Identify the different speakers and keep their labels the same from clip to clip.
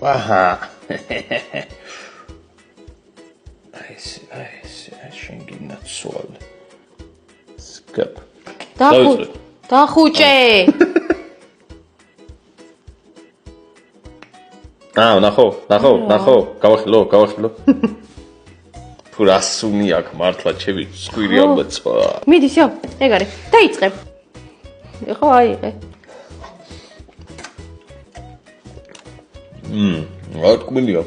Speaker 1: აჰა. აი, შენ გინაცვალ. სკაპ.
Speaker 2: დახუჭე.
Speaker 1: ნახო. გავახილო. თუ რასუნი აქ მართლა ჩემი სკვირი ამბაცვა.
Speaker 2: მიდი, всё, ეგ არის. დაიწყებ. ხო, აიღე.
Speaker 1: რა თქმია?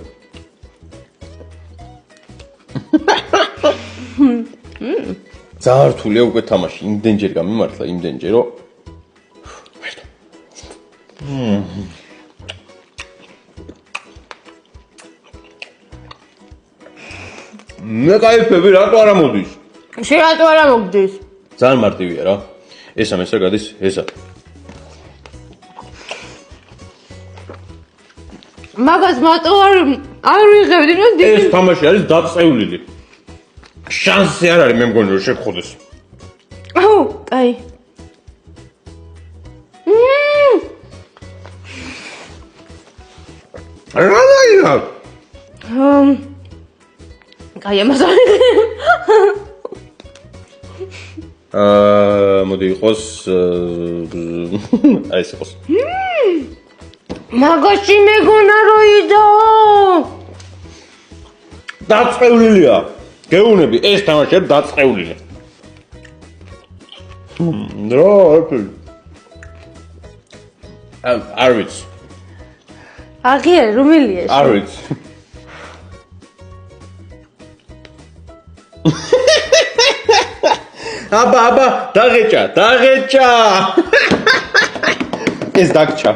Speaker 1: ძალიან რთულია უკვე თამაში, იმდენჯერ გამიმართლა, იმდენჯერ, რომ მე кайფები რატო არ ამოდის?
Speaker 2: შენ რატო არ მოგდის?
Speaker 1: ძალიან მარტივია რა. ესა გადის, ესა.
Speaker 2: მაგას მარტო არ ვიღებდი, რომ
Speaker 1: ეს თამაში არის დაწევლილი. შანსი არ არის მე მგონი რომ შეგხვდეს.
Speaker 2: აუ, კაი.
Speaker 1: რა დაიღა?
Speaker 2: კაი, ამასალი.
Speaker 1: მოდი იყოს აი ეს იყოს.
Speaker 2: მაგაში მეგონა რო იდო.
Speaker 1: დაწევლილია. გეუნები ეს თამაში არის დაწევლილი. რა აფი. არ ვიცი.
Speaker 2: აღიარე, რომელია ეს?
Speaker 1: არ ვიცი. აბა, დაღეჭა. ეს დაგჭა.